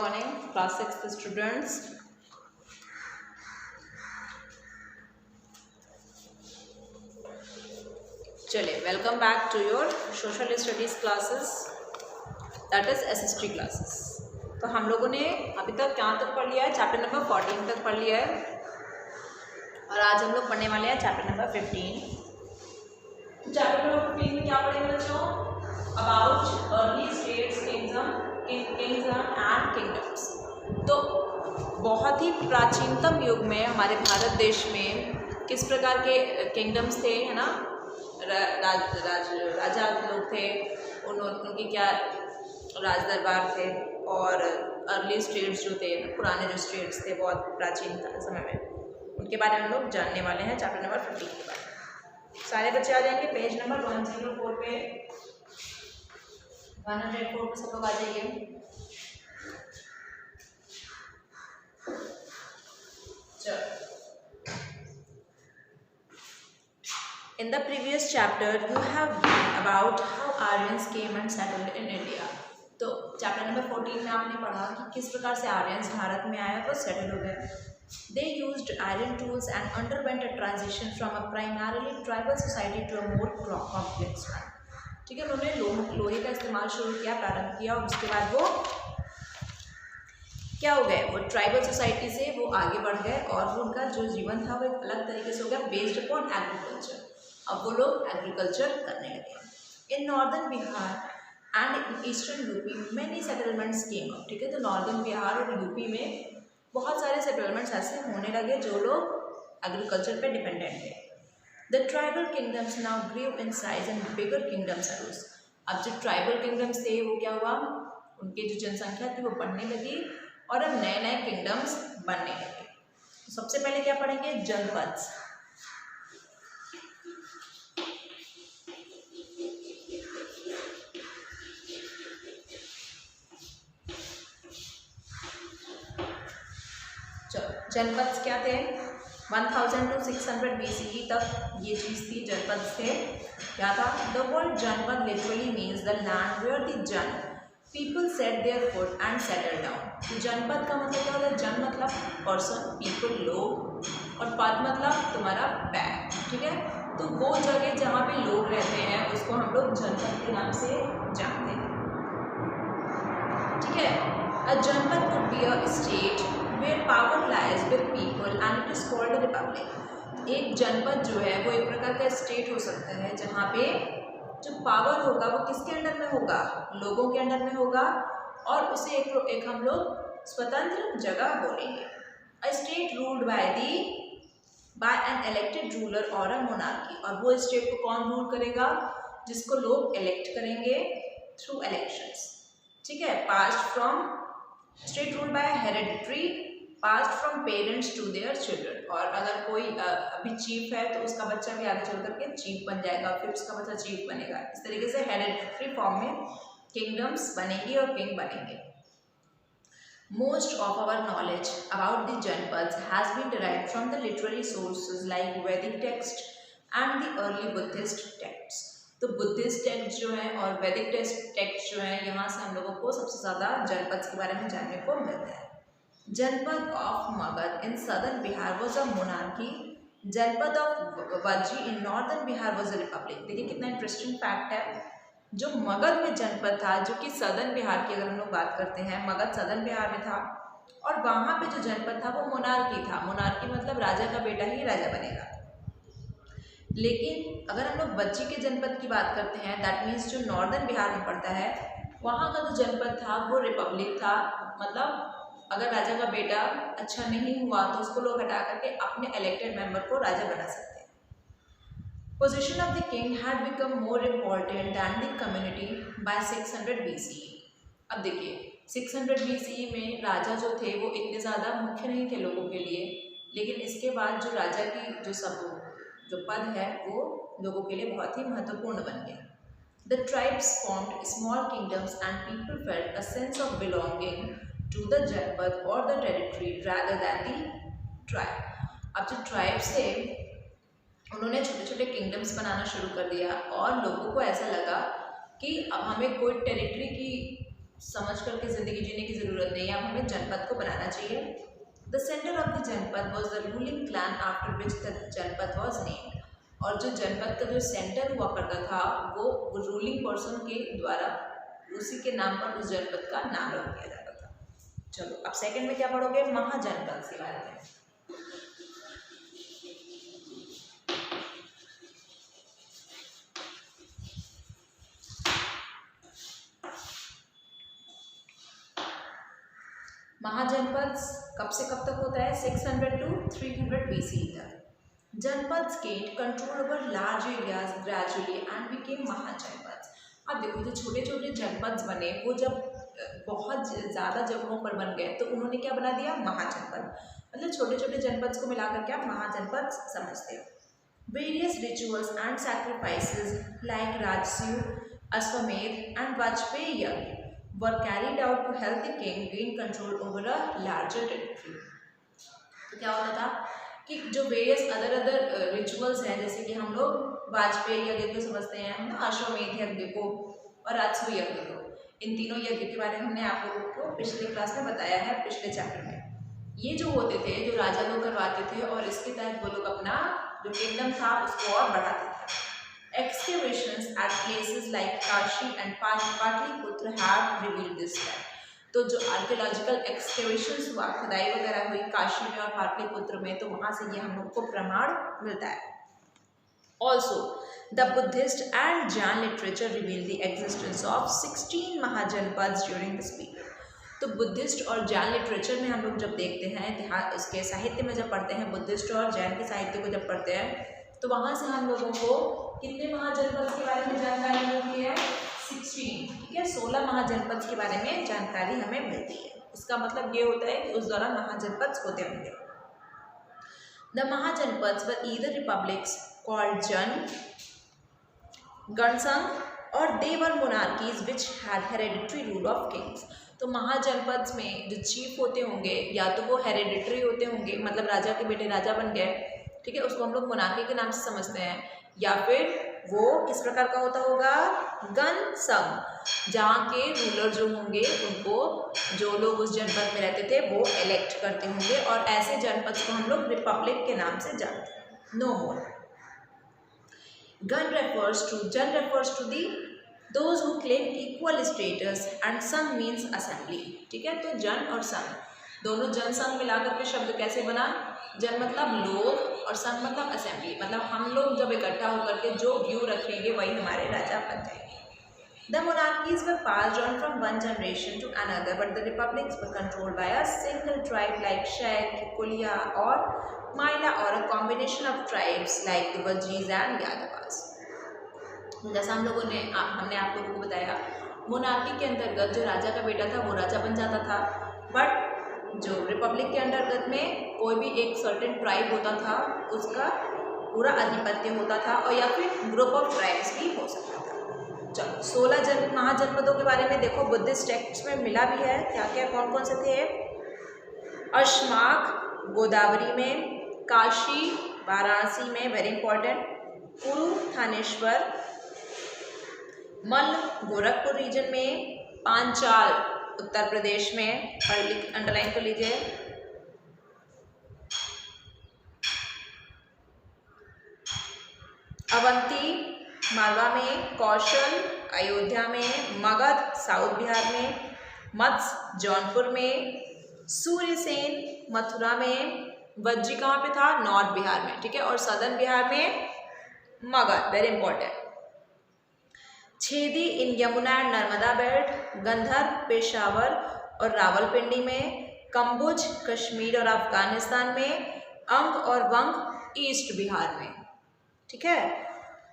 morning, class 6 students. चलिए, welcome back to your social studies classes, that is SST classes. तो हम लोगों ने अभी तक कहाँ तक पढ़ लिया है? चैप्टर नंबर 14 तक पढ़ लिया है और आज हम लोग पढ़ने वाले हैं चैप्टर नंबर 15। चैप्टर नंबर 15 में क्या पढ़ेंगे बच्चों? About early states, kingdom and kingdoms. तो बहुत ही प्राचीनतम युग में हमारे भारत देश में किस प्रकार के किंगडम्स थे, है ना? राजा लोग थे, उनकी क्या राज दरबार थे, और अर्ली स्टेट्स जो थे, पुराने जो स्टेट्स थे बहुत प्राचीन समय में, उनके बारे में हम लोग जानने वाले हैं चैप्टर नंबर 15 के बारे में। सारे बच्चे आ जाएंगे पेज नंबर 104 पे, 104 पे सब लोग आ जाइए। In the previous chapter, you have read about how Aryans came and settled in India. तो चैप्टर नंबर 14 में आपने पढ़ा कि किस प्रकार से आर्यंस भारत में आए और सेटल हो गए। They used iron tools and underwent a transition from a primarily tribal society to a more complex one. ठीक है, उन्होंने लोहे का इस्तेमाल शुरू किया, प्रारंभ किया, और उसके बाद वो क्या हो गए? वो ट्राइबल सोसाइटी से वो आगे बढ़ गए और वो उनका जो जीवन था वो एक अलग तरीके से हो गया, बेस्ड अपॉन एग्रीकल्चर। अब वो लोग एग्रीकल्चर करने लगे। इन northern Bihar and in eastern UP many settlements came up. ठीक है, तो नॉर्दर्न बिहार और यूपी में बहुत सारे सेटलमेंट्स ऐसे होने लगे जो लोग एग्रीकल्चर पे डिपेंडेंट थे। The tribal kingdoms now grew in size and bigger kingdoms arose. अब जो ट्राइबल किंगडम्स थे वो क्या हुआ? उनकी जो जनसंख्या थी वो बढ़ने लगी और अब नए नए किंगडम्स बनने लगे। तो सबसे पहले क्या पढ़ेंगे? जनपद। जनपद क्या थे? 1000 to 600 BCE तक ये चीज़ थी, जनपद थे। क्या था? The word janapada literally means the land where the jan people set their foot and settle down. तो जनपद का मतलब क्या होता है? जन मतलब पर्सन, पीपल लोग, और पद मतलब तुम्हारा पैर। ठीक है, तो वो जगह जहाँ पे लोग रहते हैं उसको हम लोग जनपद के नाम से जानते हैं। ठीक है, अ जनपद could be a state where power lies with people and it is called a republic। एक जनपद जो है वो एक प्रकार का स्टेट हो सकता है जहाँ पे जो पावर होगा वो किसके अंडर में होगा? लोगों के अंडर में होगा, और उसे एक हम लोग स्वतंत्र जगह बोलेंगे। A state ruled bye an elected ruler और अ मोनार्की। और वो स्टेट को कौन रूल करेगा? जिसको लोग इलेक्ट करेंगे थ्रू इलेक्शंस। ठीक है, passed from state ruled by hereditary, passed from parents to their children. और अगर कोई अभी चीफ है तो उसका बच्चा भी आगे चल करके चीफ बन जाएगा, फिर उसका बच्चा चीफ बनेगा। इस तरीके से हेरेडिटरी फॉर्म में किंगडम्स बनेगी और किंग बनेंगे। Most of our knowledge about the janapadas has been derived from the literary sources like Vedic text and the early Buddhist text. तो बुद्धिस्ट टेक्स्ट जो है और वैदिक टेक्स्ट जो है, यहाँ से हम लोगों को सबसे ज़्यादा जनपद के बारे में जानने को मिलता है। Janapada of Magadha in southern Bihar was a monarchy. Janapada of Vajji in northern Bihar was a republic. देखिए कितना इंटरेस्टिंग फैक्ट है। जो मगध में जनपद था, जो कि सदर्न बिहार की अगर हम लोग बात करते हैं, मगध सदर्न बिहार में था, और वहाँ पे जो जनपद था वो मोनार्की था। मोनार्की मतलब राजा का बेटा ही राजा बनेगा। लेकिन अगर हम लोग वज्जी के जनपद की बात करते हैं, दैट मीन्स जो नॉर्दर्न बिहार में पड़ता है, वहाँ का जो जनपद था वो रिपब्लिक था। मतलब अगर राजा का बेटा अच्छा नहीं हुआ तो उसको लोग हटा करके अपने इलेक्टेड मेंबर को राजा बना सकते हैं। Position of the king had become more important than the community bye 600 BCE। अब देखिए 600 BCE में राजा जो थे वो इतने ज़्यादा मुख्य नहीं थे लोगों के लिए, लेकिन इसके बाद जो राजा की जो पद है वो लोगों के लिए बहुत ही महत्वपूर्ण बन गया। The tribes formed small kingdoms and people felt a sense of belonging to the जनपद or the territory rather than the tribe। अब जो ट्राइब्स थे उन्होंने छोटे छोटे किंगडम्स बनाना शुरू कर दिया और लोगों को ऐसा लगा कि अब हमें कोई टेरिटरी की समझ करके ज़िंदगी जीने की ज़रूरत नहीं है, अब हमें जनपद को बनाना चाहिए। द सेंटर ऑफ द जनपद was the ruling clan after which the जनपद वॉज नेम्ड। और जो जनपद का जो सेंटर हुआ करता था वो रूलिंग पर्सन के द्वारा उसी के नाम पर उस जनपद का नाम रख दिया जाता था। चलो अब सेकंड में क्या पढ़ोगे, महाजनपद के बारे में। महाजनपद कब से कब तक होता है, 600 to 300 BC तक। जनपद gained control over large areas gradually and became महाजनपद। अब देखो जो छोटे छोटे जनपद बने वो जब बहुत ज़्यादा जगहों पर बन गए तो उन्होंने क्या बना दिया, महाजनपद। मतलब छोटे छोटे जनपद को मिलाकर के आप महाजनपद समझते हो। Various rituals and sacrifices like Rajsu, Ashwamedh and Vajpayee Yagya were carried out to help the king gain control over a larger territory। तो क्या होता था कि जो वेरियस अदर रिचुअल्स हैं, जैसे कि हम लोग वाजपेयी यज्ञ को समझते हैं हम ना, अश्वमेध यज्ञ को और राजसूय यज्ञ को, इन तीनों यज्ञ के बारे में हमने आप लोगों को पिछले क्लास में बताया है, पिछले चैप्टर में। ये जो होते थे, जो राजा लोग करवाते थे और इसके तहत वो लोग अपना जो किंगडम था उसको और बढ़ाते थे। Excavations at places like Kashi and Patliputra have revealed this fact। तो जो आर्कियोलॉजिकल एक्सकेवेशंस हुआ, खुदाई वगैरह हुई काशी में और पाटलिपुत्र में, तो वहाँ से ये हम लोग को प्रमाण मिलता है। Also the Buddhist and Jain literature reveal the existence of 16 mahajanapadas during this period. तो बुद्धिस्ट और जैन लिटरेचर में हम लोग जब देखते हैं, इसके साहित्य में जब पढ़ते हैं, बुद्धिस्ट और जैन के साहित्य को जब पढ़ते हैं, तो वहाँ से हम लोगों को कितने महाजनपद के बारे में जानकारी मिलती है, 16, ठीक है, 16 महाजनपद के बारे में जानकारी हमें मिलती है। इसका मतलब ये होता है कि उस दौरान महाजनपद होते होंगे। The mahajanapadas were either republics called jan, ganasangha और they were monarchies which had hereditary rule of kings. तो महाजनपद में जो चीफ होते होंगे या तो वो हेरेडिटरी होते होंगे, मतलब राजा के बेटे राजा बन गए, ठीक है, उसको हम लोग मोनार्की के नाम से समझते हैं, या फिर वो किस प्रकार का होता होगा, गण संघ, जहाँ के रूलर जो होंगे उनको जो लोग उस जनपद में रहते थे वो इलेक्ट करते होंगे, और ऐसे जनपद को हम लोग रिपब्लिक के नाम से जानते हैं। नो मोर। जन refers to the those who claim equal status and संघ means assembly। ठीक है, तो जन और संघ दोनों, जन संघ मिलाकर के शब्द कैसे बना, जन मतलब लोग और संघ मतलब असेंबली, मतलब हम लोग जब इकट्ठा होकर के जो व्यू रखेंगे वही हमारे राजा बन जाएंगे। The monarchies were passed on from one generation to another, but the republics were controlled by a single tribe like Shaik, Kulia or Maila, or a combination of tribes like the Vajis and Yadavas। जैसा हमने आप लोगों को बताया, monarchy के अंतर्गत जो राजा का बेटा था वो राजा बन जाता था, बट जो रिपब्लिक के अंतर्गत में कोई भी एक सर्टेन ट्राइब होता था, उसका पूरा आधिपत्य होता था, और या फिर ग्रुप ऑफ ट्राइब्स भी हो सकता था। चलो 16 महाजनपदों के बारे में देखो, बुद्धिस्ट टेक्स्ट में मिला भी है, क्या क्या कौन कौन से थे, अश्माक गोदावरी में, काशी वाराणसी में वेरी इंपॉर्टेंट, कुरु थानेश्वर, मल्ल गोरखपुर रीजन में, पांचाल उत्तर प्रदेश में, अंडरलाइन कर लीजिए, अवंती मालवा में, कौशल अयोध्या में, मगध साउथ बिहार में, मत्स्य जौनपुर में, सूर्यसेन मथुरा में, वज्जी कहाँ पे था, नॉर्थ बिहार में, ठीक है, और सदर्न बिहार में Magadh, very important, Chhedi in Yamuna and Narmada belt, गंधर्व पेशावर और रावलपिंडी में, कंबुज कश्मीर और अफगानिस्तान में, अंग और वंग ईस्ट बिहार में। ठीक है,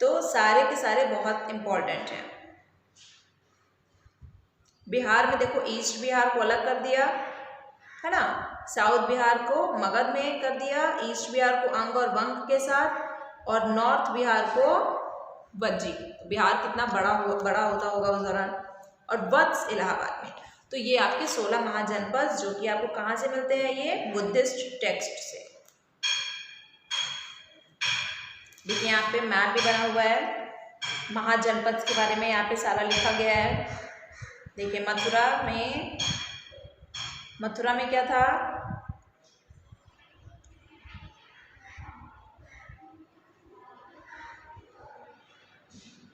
तो सारे के सारे बहुत इंपॉर्टेंट हैं। बिहार में देखो ईस्ट बिहार को अलग कर दिया है ना, साउथ बिहार को मगध में कर दिया, ईस्ट बिहार को अंग और वंग के साथ, और नॉर्थ बिहार को वज्जी। बिहार कितना बड़ा होता होगा उस दौरान, और वत्स इलाहाबाद में। तो ये आपके 16 महाजनपद जो कि आपको कहाँ से मिलते हैं, ये बुद्धिस्ट टेक्स्ट से। देखिए यहाँ पे मैप भी बना हुआ है, महाजनपद के बारे में यहाँ पे सारा लिखा गया है। देखिए मथुरा में क्या था,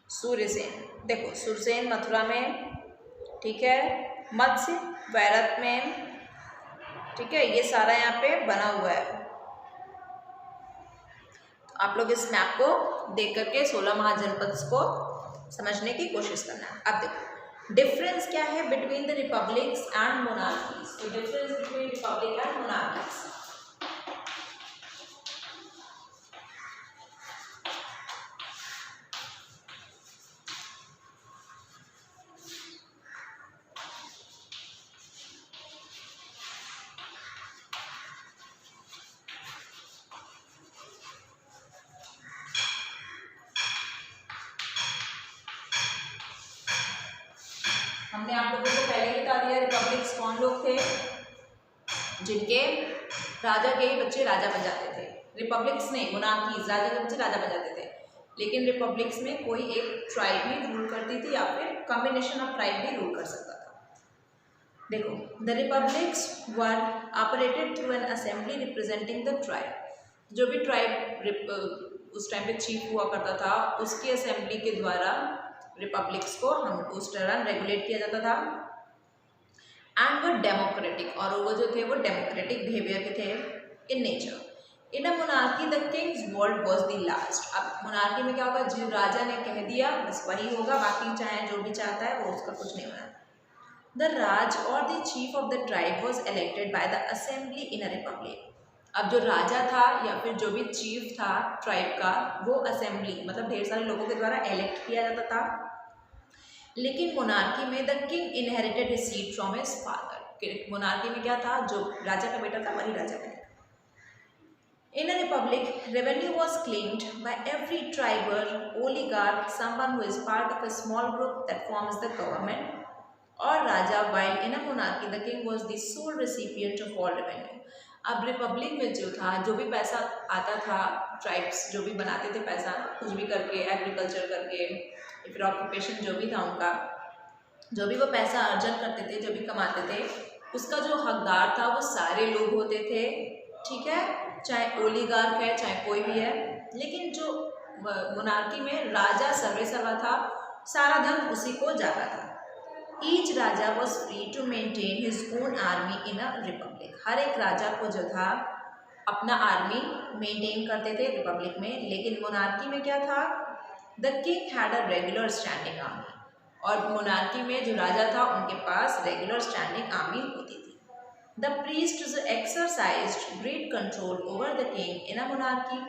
सूर्यसेन। देखो सूर्यसेन मथुरा में, ठीक है, मत्स्य वैरत में, ठीक है, ये सारा यहाँ पे बना हुआ है। आप लोग इस मैप को देख करके 16 महाजनपद को समझने की कोशिश करना है। अब देखो डिफरेंस क्या है between the republics and monarchies. तो difference between republic and monarchies, हमने आप लोगों को पहले ही बता दिया रिपब्लिक्स कौन लोग थे, जिनके राजा के ही बच्चे राजा बन जाते थे। रिपब्लिक्स नहीं, मोनार्कीज राजा के बच्चे राजा बन जाते थे, लेकिन रिपब्लिक्स में कोई एक ट्राइब भी रूल करती थी या फिर कॉम्बिनेशन ऑफ ट्राइब भी रूल कर सकता था। देखो the republics were operated through an assembly representing the tribe. जो भी ट्राइब उस टाइम पे चीफ हुआ करता था, उसकी असेंबली के द्वारा रिपब्लिक्स को हम उस दौरान रेगुलेट किया जाता था। एंड वो डेमोक्रेटिक, और वो जो थे वो डेमोक्रेटिक बिहेवियर के थे in nature. In a monarchy the Kings word was the last. अब मोनार्की में क्या होगा, जो राजा ने कह दिया बस वही होगा, बाकी चाहे जो भी चाहता है वो उसका कुछ नहीं होना। द राज और the chief of the tribe was elected by the assembly in a Republic. अब जो राजा था या फिर जो भी चीफ था ट्राइब का, वो असेंबली मतलब ढेर सारे लोगों के द्वारा इलेक्ट किया जाता था। लेकिन मोनार्की में the king inherited his seat from his father. Monarchy में क्या था, जो राजा का बेटा था वही राजा बनेगा। In a republic revenue was claimed by every tribal oligarch, someone who is part of a small group that forms the government और राजा, while in a monarchy the king was the sole recipient of all revenue। अब Republic में जो था, जो भी पैसा आता था, ट्राइब्स जो भी बनाते थे पैसा कुछ भी करके, एग्रीकल्चर करके, फिर ऑक्यूपेशन जो भी था उनका, जो भी वो पैसा अर्जन करते थे, जो भी कमाते थे, उसका जो हकदार था वो सारे लोग होते थे, ठीक है, चाहे ओलिगार्क है चाहे कोई भी है। लेकिन जो मोनार्की में राजा सर्वे सर्वा था, सारा धन उसी को जाता था। Each raja was free to maintain his own army in a republic. हर एक राजा को जो था अपना आर्मी मेंटेन करते थे रिपब्लिक में। लेकिन मोनार्की में क्या था, the king had a regular standing army, और मोनार्की में जो राजा था उनके पास रेगुलर स्टैंडिंग आर्मी होती थी। The priest exercised great control over the king in a monarchy.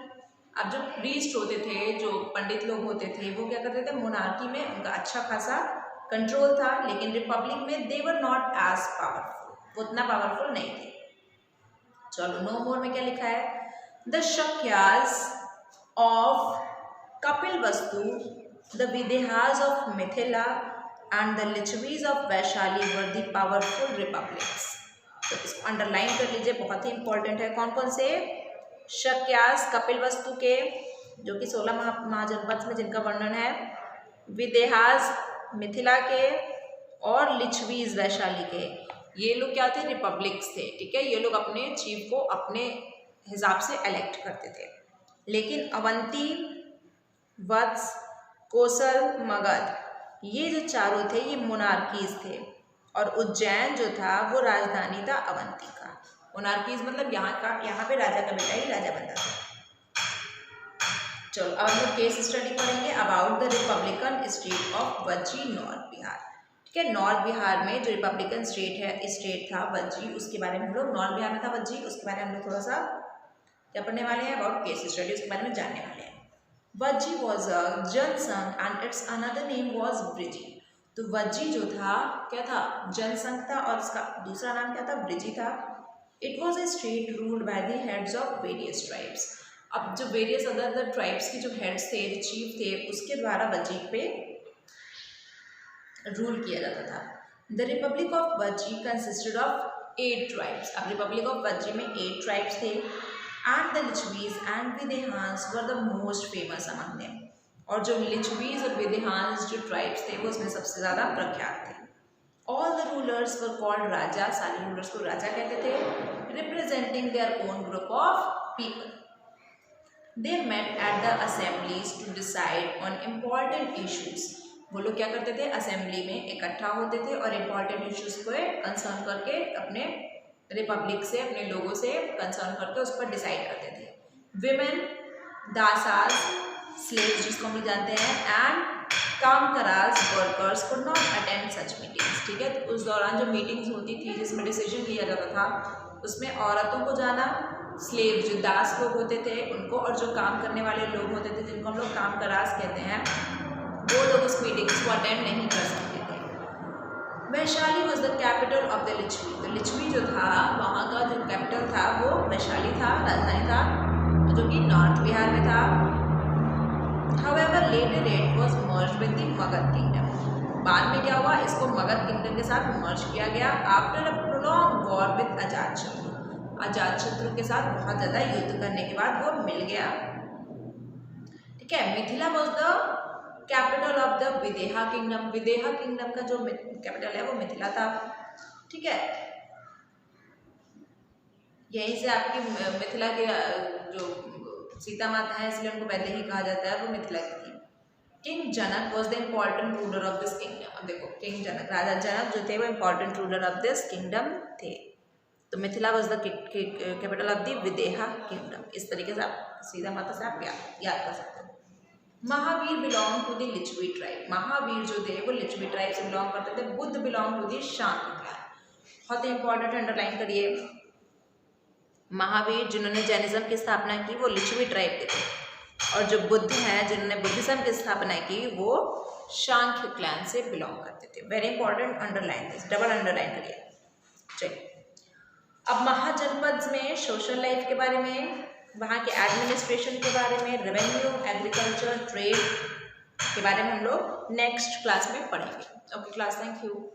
अब जो प्रीस्ट होते थे, जो पंडित लोग होते थे, वो क्या करते थे, मोनार्की में उनका अच्छा खासा कंट्रोल था। लेकिन रिपब्लिक में दे वर नॉट एज पावरफुल, वो उतना पावरफुल नहीं थे। चलो नो मोर में क्या लिखा है, the Shakyas of Kapilavastu, the Videhas of Mithila and the Lichchhavis of Vaishali were the powerful republics. तो इसको अंडरलाइन कर लीजिए, बहुत ही इंपॉर्टेंट है। कौन कौन से, शक्यास कपिलवस्तु के जो कि 16 महाजनपद में जिनका वर्णन है, विदेहास मिथिला के, और लिच्छवीज वैशाली के, ये लोग क्या थे, रिपब्लिक्स थे, ठीक है। ये लोग अपने चीफ को अपने हिसाब से इलेक्ट करते थे। लेकिन अवंती, वत्स, कोसल, मगध, ये जो चारों थे ये मोनार्कीज थे, और उज्जैन जो था वो राजधानी था अवंती का। मोनार्कीज मतलब यहाँ पे राजा का बेटा ही राजा बनता था। चलो अब हम लोग केस स्टडी पढ़ेंगे about the Republican state of Vajji north Bihar, ठीक है। नॉर्थ बिहार में जो रिपब्लिकन स्टेट था वज्जी, उसके बारे में हम लोग, नॉर्थ बिहार में था वज्जी, उसके बारे में हम लोग थोड़ा सा क्या पढ़ने वाले हैं, अबाउट केस स्टडी, उसके बारे में जानने वाले हैं। Vajji was a janasangha and its another name was Vrijji. तो वज्जी जो था क्या था, जनसंघ था, और इसका दूसरा नाम क्या था, ब्रिजी था। It was a state ruled by the heads of various tribes. अब जो वेरियस अदर ट्राइब्स के जो हेड्स थे, जो चीफ थे, उसके द्वारा वज्जी पे रूल किया जाता था। The republic of Vajji consisted of 8 tribes. अब रिपब्लिक ऑफ वज्जी में 8 ट्राइब्स थे। And the Lichchhavis and Videhas were the most famous among them. और जो लिच्छवीज और विदेहांस जो ट्राइब्स थे वो उसमें सबसे ज़्यादा प्रख्यात थे। All the rulers were called raja, सारे रूलर्स को राजा कहते थे, representing their own group of people. They met at the assemblies to decide on important issues. वो लोग क्या करते थे, असेंबली में इकट्ठा होते थे और इम्पॉर्टेंट इशूज को कंसर्न करके अपने रिपब्लिक से, अपने लोगों से कंसर्न करके उस पर डिसाइड करते थे। विमेन, दासास, स्लेव्स जिसको हम लोग जानते हैं, एंड कामकराज workers could not attend such meetings. ठीक है, तो उस दौरान जो मीटिंग्स होती थी जिसमें डिसीजन लिया जाता था, उसमें औरतों को जाना, स्लेव जो दास लोग होते थे उनको, और जो काम करने वाले लोग होते थे जिनको हम लोग कामकराज कहते हैं, वो लोग उस मीटिंग्स को अटेंड नहीं कर सकते थे। Vaishali was the capital of the Licchavi. तो लिच्छवी जो था वहाँ का जो कैपिटल था वो वैशाली था, राजधानी था, जो कि नॉर्थ बिहार में था। However, later it was merged with the Magadh kingdom. बाद में क्या हुआ, इसको मगध किंगडम के साथ मर्ज किया गया after a prolong war with Ajatashatru. Ajatashatru के साथ बहुत ज़्यादा युद्ध करने के बाद वो मिल गया। ठीक है, Mithila was the capital of the Videha kingdom. Videha kingdom का जो कैपिटल है वो मिथिला था। ठीक है, यहीं से आपकी मिथिला के जो सीता माता है, इसलिए उनको पहले ही कहा जाता है, वो मिथिला की थी। King Janak was the important ruler of this kingdom. अब देखो, किंग जनक, राजा जनक जो थे वो important ruler of this kingdom थे। तो Mithila was the capital of the Videha kingdom. इस तरीके से आप सीता माता से आप याद कर सकते हो। Mahavir belong to the Licchavi tribe. Mahavir जो थे वो लिच्छवी ट्राइब से बिलोंग करते थे। Buddha belong to the Shakya clan. बहुत इंपॉर्टेंट, अंडरलाइन करिए। महावीर जिन्होंने जैनिज्म की स्थापना की वो लिच्छवी ट्राइब के थे, और जो बुद्ध हैं जिन्होंने बुद्धिज्म की स्थापना की वो शाक्य क्लैन से बिलोंग करते थे। Very important, underline this, double underline करिए। चलिए, अब महाजनपद में सोशल लाइफ के बारे में, वहाँ के एडमिनिस्ट्रेशन के बारे में, रेवेन्यू, एग्रीकल्चर, ट्रेड के बारे में हम लोग नेक्स्ट क्लास में पढ़ेंगे। Okay class, thank you.